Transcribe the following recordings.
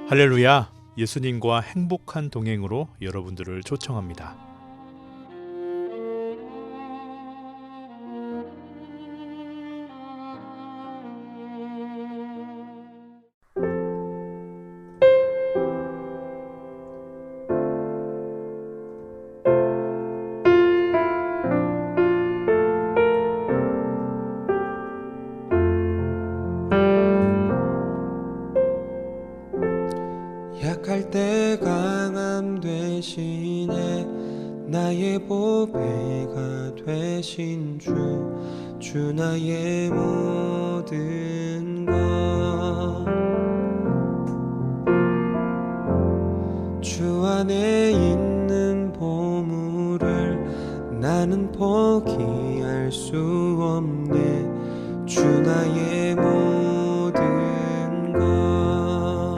할렐루야! 예수님과 행복한 동행으로 여러분들을 초청합니다. 약할 때 강함 되시네 나의 보배가 되신 주 나의 모든 것 주 안에 있는 보물을 나는 포기할 수 없네 주 나의 모든 것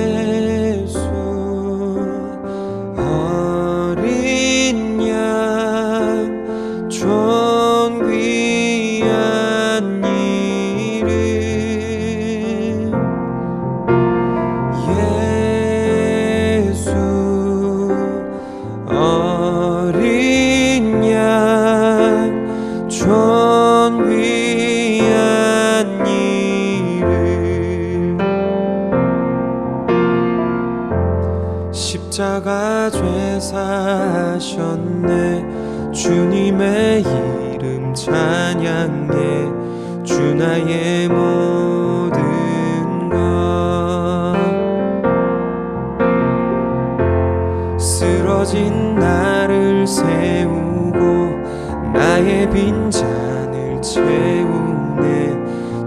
예수 어린 양 존귀한 이름 예수 어린 양 존귀한 이름 십자가 죄 사셨네 주님의 이름 찬양해 주 나의 모든 것 쓰러진 나를 세우고 나의 빈잔을 채우네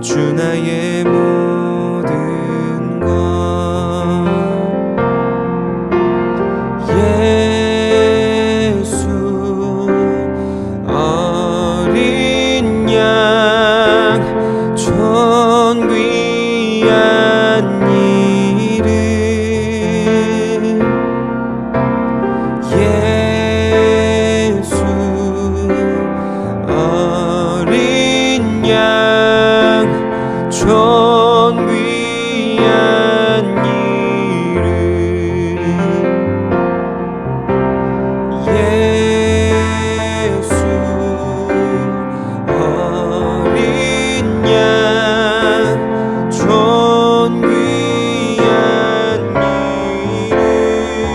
주 나의 모든 것 예수 어린 양 존귀한 이름 예수 어린 양 존귀한 이름 예수 어린 양 존귀한 이름 예수 어린 양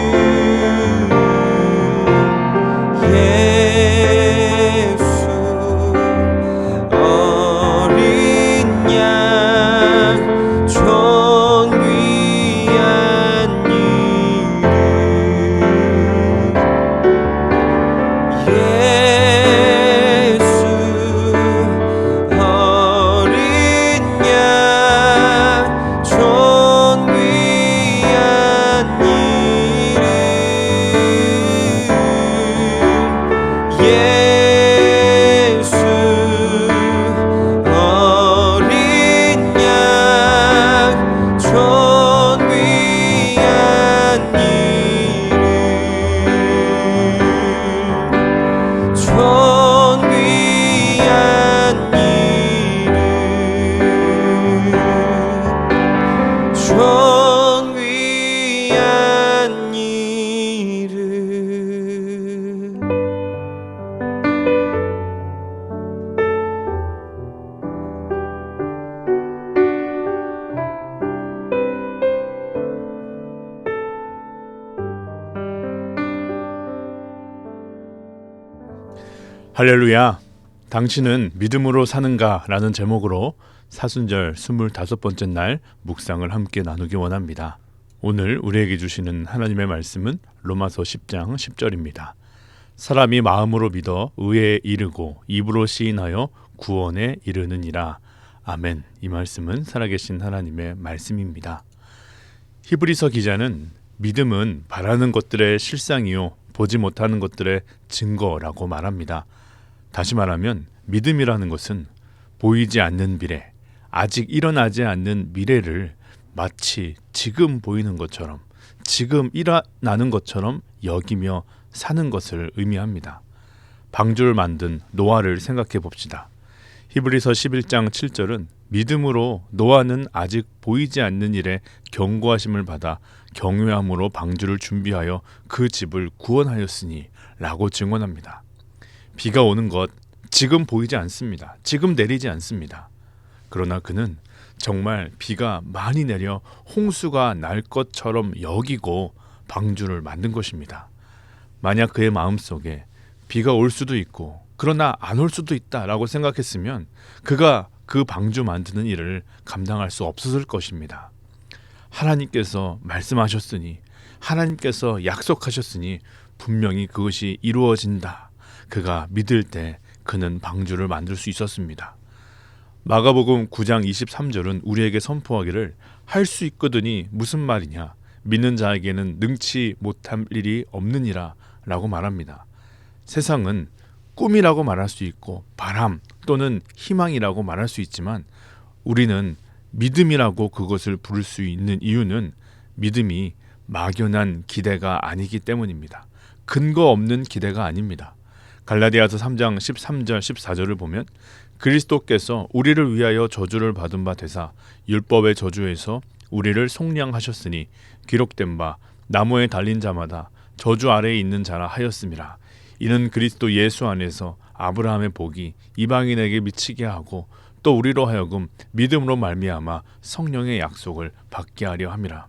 존귀한 이름 예수 어린 양 존귀한 이름 예수 어린 양 존귀한 이름 존귀한 이름 존귀한 이름 할렐루야! 당신은 믿음으로 사는가? 라는 제목으로 사순절 25번째 날 묵상을 함께 나누기 원합니다. 오늘 우리에게 주시는 하나님의 말씀은 로마서 10장 10절입니다. 사람이 마음으로 믿어 의에 이르고 입으로 시인하여 구원에 이르느니라. 아멘. 이 말씀은 살아계신 하나님의 말씀입니다. 히브리서 기자는 믿음은 바라는 것들의 실상이요 보지 못하는 것들의 증거라고 말합니다. 다시 말하면 믿음이라는 것은 보이지 않는 미래, 아직 일어나지 않는 미래를 마치 지금 보이는 것처럼, 지금 일어나는 것처럼 여기며 사는 것을 의미합니다. 방주를 만든 노아를 생각해 봅시다. 히브리서 11장 7절은 믿음으로 노아는 아직 보이지 않는 일에 경고하심을 받아 경외함으로 방주를 준비하여 그 집을 구원하였으니 라고 증언합니다. 비가 오는 것 지금 보이지 않습니다. 지금 내리지 않습니다. 그러나 그는 정말 비가 많이 내려 홍수가 날 것처럼 여기고 방주를 만든 것입니다. 만약 그의 마음속에 비가 올 수도 있고 그러나 안 올 수도 있다라고 생각했으면 그가 그 방주 만드는 일을 감당할 수 없었을 것입니다. 하나님께서 말씀하셨으니, 하나님께서 약속하셨으니 분명히 그것이 이루어진다. 그가 믿을 때 그는 방주를 만들 수 있었습니다. 마가복음 9장 23절은 우리에게 선포하기를 할 수 있거든이 무슨 말이냐, 믿는 자에게는 능치 못할 일이 없느니라 라고 말합니다. 세상은 꿈이라고 말할 수 있고 바람 또는 희망이라고 말할 수 있지만 우리는 믿음이라고 그것을 부를 수 있는 이유는 믿음이 막연한 기대가 아니기 때문입니다. 근거 없는 기대가 아닙니다. 갈라디아서 3장 13절 14절을 보면 그리스도께서 우리를 위하여 저주를 받은 바 되사 율법의 저주에서 우리를 속량하셨으니 기록된 바 나무에 달린 자마다 저주 아래에 있는 자라 하였음이라. 이는 그리스도 예수 안에서 아브라함의 복이 이방인에게 미치게 하고 또 우리로 하여금 믿음으로 말미암아 성령의 약속을 받게 하려 함이라.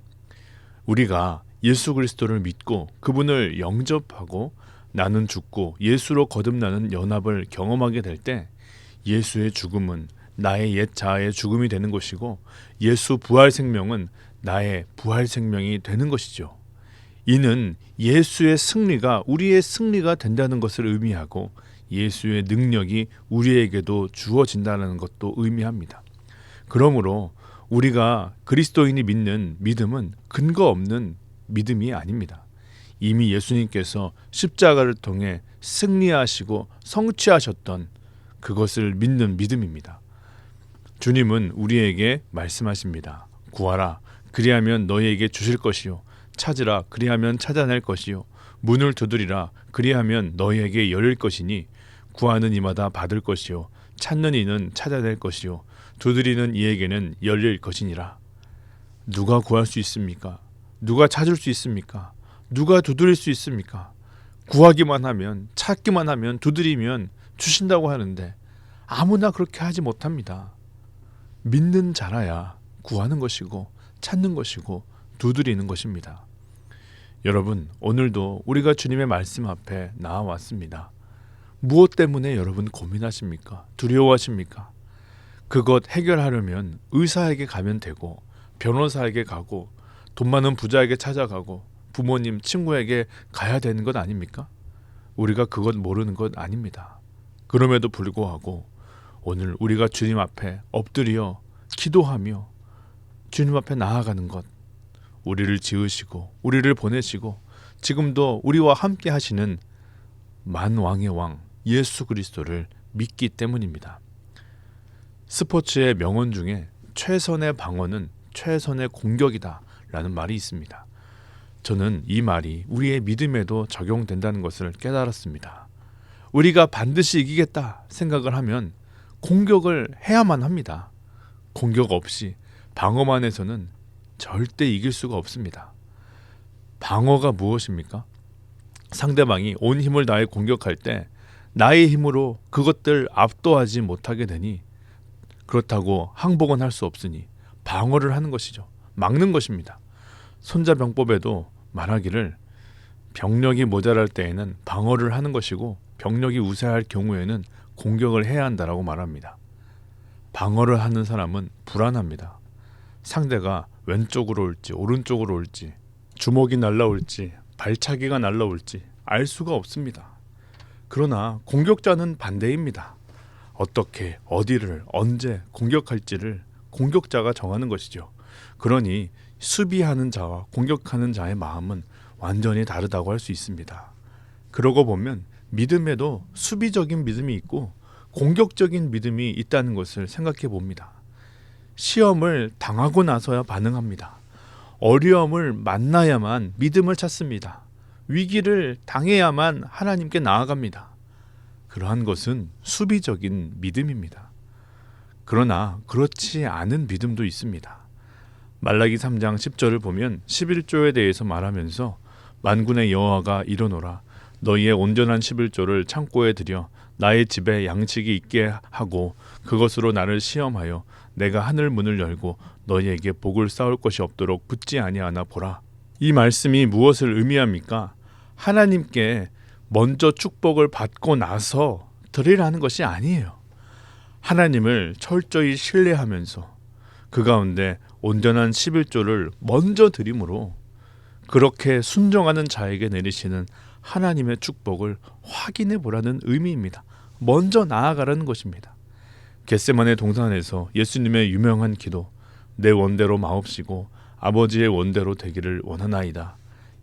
우리가 예수 그리스도를 믿고 그분을 영접하고 나는 죽고 예수로 거듭나는 연합을 경험하게 될 때 예수의 죽음은 나의 옛 자아의 죽음이 되는 것이고 예수 부활 생명은 나의 부활 생명이 되는 것이죠. 이는 예수의 승리가 우리의 승리가 된다는 것을 의미하고 예수의 능력이 우리에게도 주어진다는 것도 의미합니다. 그러므로 우리가 그리스도인이 믿는 믿음은 근거 없는 믿음이 아닙니다. 이미 예수님께서 십자가를 통해 승리하시고 성취하셨던 그것을 믿는 믿음입니다. 주님은 우리에게 말씀하십니다. 구하라, 그리하면 너희에게 주실 것이요, 찾으라, 그리하면 찾아낼 것이요, 문을 두드리라, 그리하면 너희에게 열릴 것이니 구하는 이마다 받을 것이요, 찾는 이는 찾아낼 것이요, 두드리는 이에게는 열릴 것이니라. 누가 구할 수 있습니까? 누가 찾을 수 있습니까? 누가 두드릴 수 있습니까? 구하기만 하면, 찾기만 하면, 두드리면 주신다고 하는데 아무나 그렇게 하지 못합니다. 믿는 자라야 구하는 것이고 찾는 것이고 두드리는 것입니다. 여러분, 오늘도 우리가 주님의 말씀 앞에 나와왔습니다. 무엇 때문에 여러분 고민하십니까? 두려워하십니까? 그것 해결하려면 의사에게 가면 되고 변호사에게 가고 돈 많은 부자에게 찾아가고 부모님, 친구에게 가야 되는 것 아닙니까? 우리가 그것 모르는 것 아닙니다. 그럼에도 불구하고 오늘 우리가 주님 앞에 엎드려 기도하며 주님 앞에 나아가는 것, 우리를 지으시고 우리를 보내시고 지금도 우리와 함께 하시는 만왕의 왕 예수 그리스도를 믿기 때문입니다. 스포츠의 명언 중에 최선의 방어는 최선의 공격이다 라는 말이 있습니다. 저는 이 말이 우리의 믿음에도 적용된다는 것을 깨달았습니다. 우리가 반드시 이기겠다 생각을 하면 공격을 해야만 합니다. 공격 없이 방어만 해서는 절대 이길 수가 없습니다. 방어가 무엇입니까? 상대방이 온 힘을 다해 공격할 때 나의 힘으로 그것들 압도하지 못하게 되니 그렇다고 항복은 할 수 없으니 방어를 하는 것이죠. 막는 것입니다. 손자병법에도 말하기를 병력이 모자랄 때에는 방어를 하는 것이고 병력이 우세할 경우에는 공격을 해야 한다라고 말합니다. 방어를 하는 사람은 불안합니다. 상대가 왼쪽으로 올지 오른쪽으로 올지 주먹이 날라올지 발차기가 날라올지 알 수가 없습니다. 그러나 공격자는 반대입니다. 어떻게 어디를 언제 공격할지를 공격자가 정하는 것이죠. 그러니 수비하는 자와 공격하는 자의 마음은 완전히 다르다고 할 수 있습니다. 그러고 보면 믿음에도 수비적인 믿음이 있고 공격적인 믿음이 있다는 것을 생각해 봅니다. 시험을 당하고 나서야 반응합니다. 어려움을 만나야만 믿음을 찾습니다. 위기를 당해야만 하나님께 나아갑니다. 그러한 것은 수비적인 믿음입니다. 그러나 그렇지 않은 믿음도 있습니다. 말라기 3장 10절을 보면 11조에 대해서 말하면서 만군의 여호와가 이르노라 너희의 온전한 11조를 창고에 들여 나의 집에 양식이 있게 하고 그것으로 나를 시험하여 내가 하늘 문을 열고 너희에게 복을 쌓을 것이 없도록 붙지 아니하나 보라. 이 말씀이 무엇을 의미합니까? 하나님께 먼저 축복을 받고 나서 드리라는 것이 아니에요. 하나님을 철저히 신뢰하면서 그 가운데 온전한 11조를 먼저 드림으로 그렇게 순종하는 자에게 내리시는 하나님의 축복을 확인해 보라는 의미입니다. 먼저 나아가라는 것입니다. 겟세마네 동산에서 예수님의 유명한 기도 내 원대로 마옵시고 아버지의 원대로 되기를 원하나이다.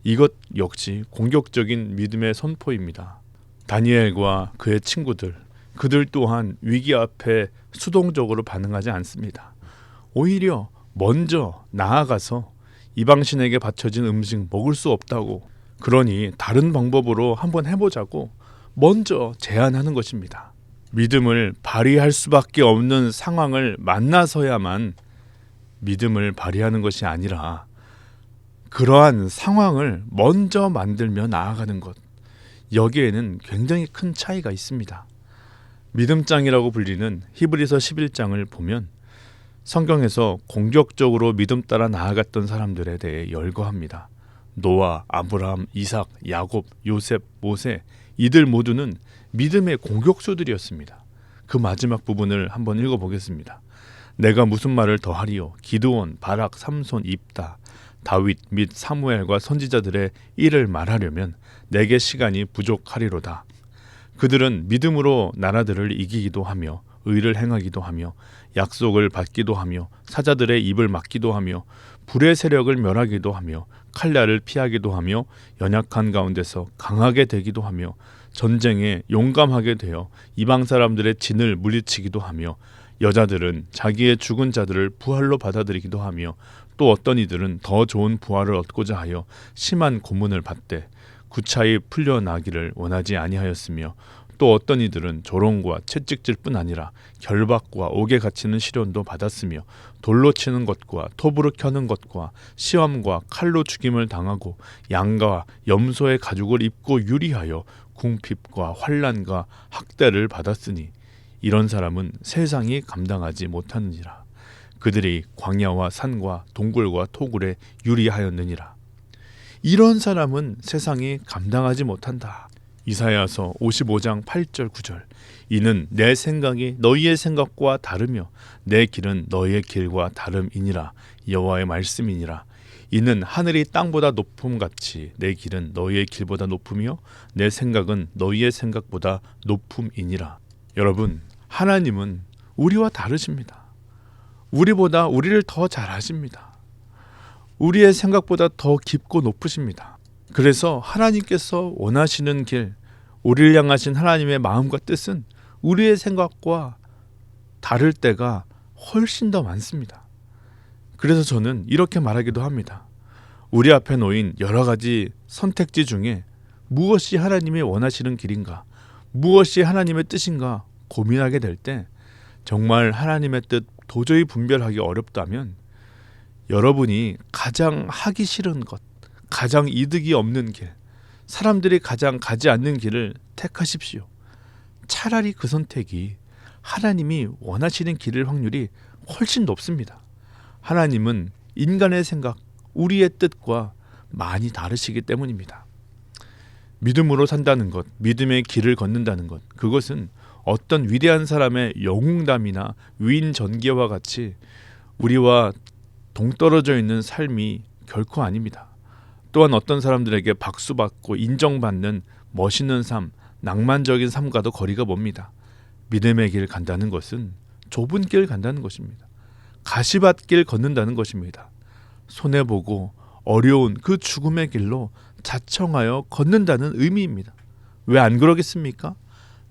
이것 역시 공격적인 믿음의 선포입니다. 다니엘과 그의 친구들 그들 또한 위기 앞에 수동적으로 반응하지 않습니다. 오히려 먼저 나아가서 이방신에게 바쳐진 음식 먹을 수 없다고 그러니 다른 방법으로 한번 해보자고 먼저 제안하는 것입니다. 믿음을 발휘할 수밖에 없는 상황을 만나서야만 믿음을 발휘하는 것이 아니라 그러한 상황을 먼저 만들며 나아가는 것 여기에는 굉장히 큰 차이가 있습니다. 믿음장이라고 불리는 히브리서 11장을 보면 성경에서 공격적으로 믿음 따라 나아갔던 사람들에 대해 열거합니다. 노아, 아브라함, 이삭, 야곱, 요셉, 모세 이들 모두는 믿음의 공격수들이었습니다. 그 마지막 부분을 한번 읽어보겠습니다. 내가 무슨 말을 더하리요? 기드온, 바락, 삼손, 입다, 다윗 및 사무엘과 선지자들의 일을 말하려면 내게 시간이 부족하리로다. 그들은 믿음으로 나라들을 이기기도 하며 의를 행하기도 하며 약속을 받기도 하며 사자들의 입을 막기도 하며 불의 세력을 멸하기도 하며 칼날을 피하기도 하며 연약한 가운데서 강하게 되기도 하며 전쟁에 용감하게 되어 이방 사람들의 진을 물리치기도 하며 여자들은 자기의 죽은 자들을 부활로 받아들이기도 하며 또 어떤 이들은 더 좋은 부활을 얻고자 하여 심한 고문을 받되 구차히 풀려나기를 원하지 아니하였으며 또 어떤 이들은 조롱과 채찍질뿐 아니라 결박과 옥에 갇히는 시련도 받았으며 돌로 치는 것과 톱으로 켜는 것과 시험과 칼로 죽임을 당하고 양과 염소의 가죽을 입고 유리하여 궁핍과 환난과 학대를 받았으니 이런 사람은 세상이 감당하지 못하느니라. 그들이 광야와 산과 동굴과 토굴에 유리하였느니라. 이런 사람은 세상이 감당하지 못한다. 이사야서 55장 8절 9절 이는 내 생각이 너희의 생각과 다르며 내 길은 너희의 길과 다름이니라. 여호와의 말씀이니라. 이는 하늘이 땅보다 높음같이 내 길은 너희의 길보다 높으며 내 생각은 너희의 생각보다 높음이니라. 여러분, 하나님은 우리와 다르십니다. 우리보다 우리를 더 잘 아십니다. 우리의 생각보다 더 깊고 높으십니다. 그래서 하나님께서 원하시는 길, 우리를 향하신 하나님의 마음과 뜻은 우리의 생각과 다를 때가 훨씬 더 많습니다. 그래서 저는 이렇게 말하기도 합니다. 우리 앞에 놓인 여러 가지 선택지 중에 무엇이 하나님이 원하시는 길인가, 무엇이 하나님의 뜻인가 고민하게 될 때 정말 하나님의 뜻 도저히 분별하기 어렵다면 여러분이 가장 하기 싫은 것, 가장 이득이 없는 길, 사람들이 가장 가지 않는 길을 택하십시오. 차라리 그 선택이 하나님이 원하시는 길일 확률이 훨씬 높습니다. 하나님은 인간의 생각, 우리의 뜻과 많이 다르시기 때문입니다. 믿음으로 산다는 것, 믿음의 길을 걷는다는 것, 그것은 어떤 위대한 사람의 영웅담이나 위인 전기와 같이 우리와 동떨어져 있는 삶이 결코 아닙니다. 또한 어떤 사람들에게 박수받고 인정받는 멋있는 삶, 낭만적인 삶과도 거리가 멉니다. 믿음의 길 간다는 것은 좁은 길 간다는 것입니다. 가시밭길 걷는다는 것입니다. 손해보고 어려운 그 죽음의 길로 자청하여 걷는다는 의미입니다. 왜 안 그러겠습니까?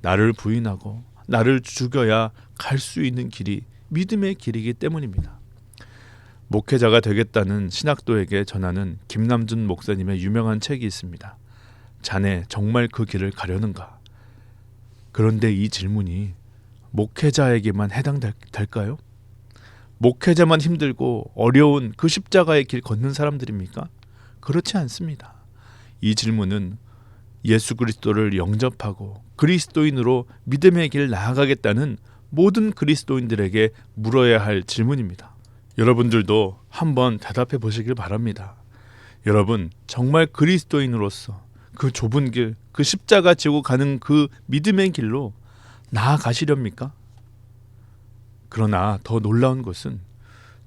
나를 부인하고 나를 죽여야 갈 수 있는 길이 믿음의 길이기 때문입니다. 목회자가 되겠다는 신학도에게 전하는 김남준 목사님의 유명한 책이 있습니다. 자네 정말 그 길을 가려는가? 그런데 이 질문이 목회자에게만 해당될까요? 목회자만 힘들고 어려운 그 십자가의 길 걷는 사람들입니까? 그렇지 않습니다. 이 질문은 예수 그리스도를 영접하고 그리스도인으로 믿음의 길 나아가겠다는 모든 그리스도인들에게 물어야 할 질문입니다. 여러분들도 한번 대답해 보시길 바랍니다. 여러분, 정말 그리스도인으로서 그 좁은 길, 그 십자가 지고 가는 그 믿음의 길로 나아가시렵니까? 그러나 더 놀라운 것은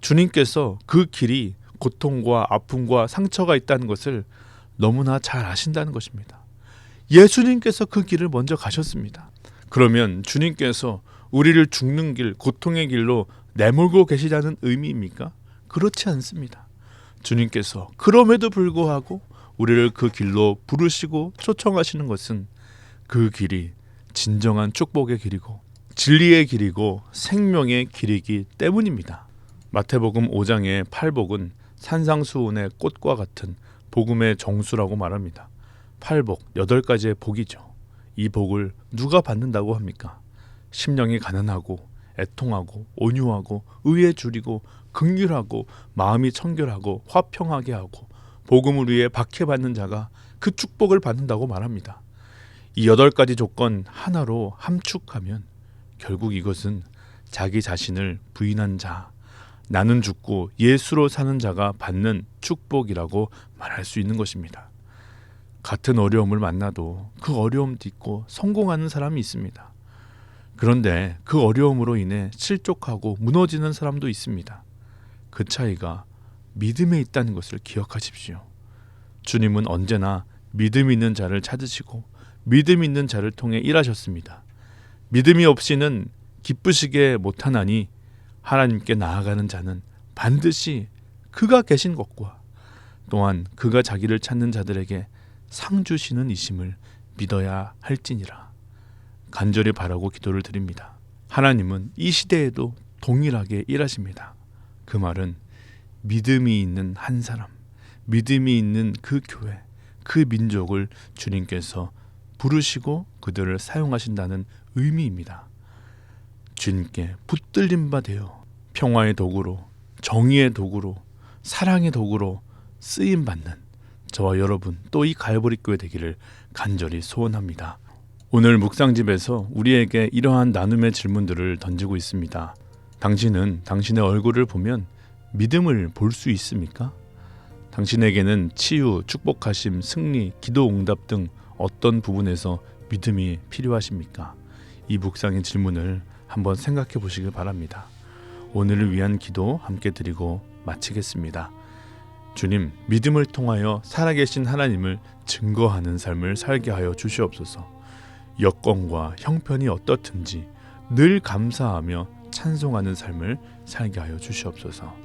주님께서 그 길이 고통과 아픔과 상처가 있다는 것을 너무나 잘 아신다는 것입니다. 예수님께서 그 길을 먼저 가셨습니다. 그러면 주님께서 우리를 죽는 길, 고통의 길로 내몰고 계시다는 의미입니까? 그렇지 않습니다. 주님께서 그럼에도 불구하고 우리를 그 길로 부르시고 초청하시는 것은 그 길이 진정한 축복의 길이고 진리의 길이고 생명의 길이기 때문입니다. 마태복음 5장의 팔복은 산상수훈의 꽃과 같은 복음의 정수라고 말합니다. 팔복, 8가지의 복이죠. 이 복을 누가 받는다고 합니까? 심령이 가난하고 애통하고 온유하고 의에 줄이고 긍휼하고 마음이 청결하고 화평하게 하고 복음을 위해 박해받는 자가 그 축복을 받는다고 말합니다. 이 8가지 조건 하나로 함축하면 결국 이것은 자기 자신을 부인한 자, 나는 죽고 예수로 사는 자가 받는 축복이라고 말할 수 있는 것입니다. 같은 어려움을 만나도 그 어려움 딛고 성공하는 사람이 있습니다. 그런데 그 어려움으로 인해 실족하고 무너지는 사람도 있습니다. 그 차이가 믿음에 있다는 것을 기억하십시오. 주님은 언제나 믿음 있는 자를 찾으시고 믿음 있는 자를 통해 일하셨습니다. 믿음이 없이는 기쁘시게 못하나니 하나님께 나아가는 자는 반드시 그가 계신 것과 또한 그가 자기를 찾는 자들에게 상 주시는 이심을 믿어야 할지니라. 간절히 바라고 기도를 드립니다. 하나님은 이 시대에도 동일하게 일하십니다. 그 말은 믿음이 있는 한 사람, 믿음이 있는 그 교회, 그 민족을 주님께서 부르시고 그들을 사용하신다는 의미입니다. 주님께 붙들림 바 되어 평화의 도구로, 정의의 도구로, 사랑의 도구로 쓰임받는 저와 여러분 또 이 갈보리 교회 되기를 간절히 소원합니다. 오늘 묵상집에서 우리에게 이러한 나눔의 질문들을 던지고 있습니다. 당신은 당신의 얼굴을 보면 믿음을 볼 수 있습니까? 당신에게는 치유, 축복하심, 승리, 기도 응답 등 어떤 부분에서 믿음이 필요하십니까? 이 묵상의 질문을 한번 생각해 보시길 바랍니다. 오늘을 위한 기도 함께 드리고 마치겠습니다. 주님, 믿음을 통하여 살아계신 하나님을 증거하는 삶을 살게 하여 주시옵소서. 여건과 형편이 어떻든지 늘 감사하며 찬송하는 삶을 살게 하여 주시옵소서.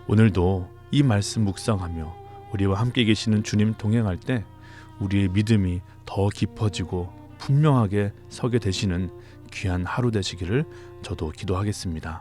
오늘도 이 말씀 묵상하며 우리와 함께 계시는 주님 동행할 때 우리의 믿음이 더 깊어지고 분명하게 서게 되시는 귀한 하루 되시기를 저도 기도하겠습니다.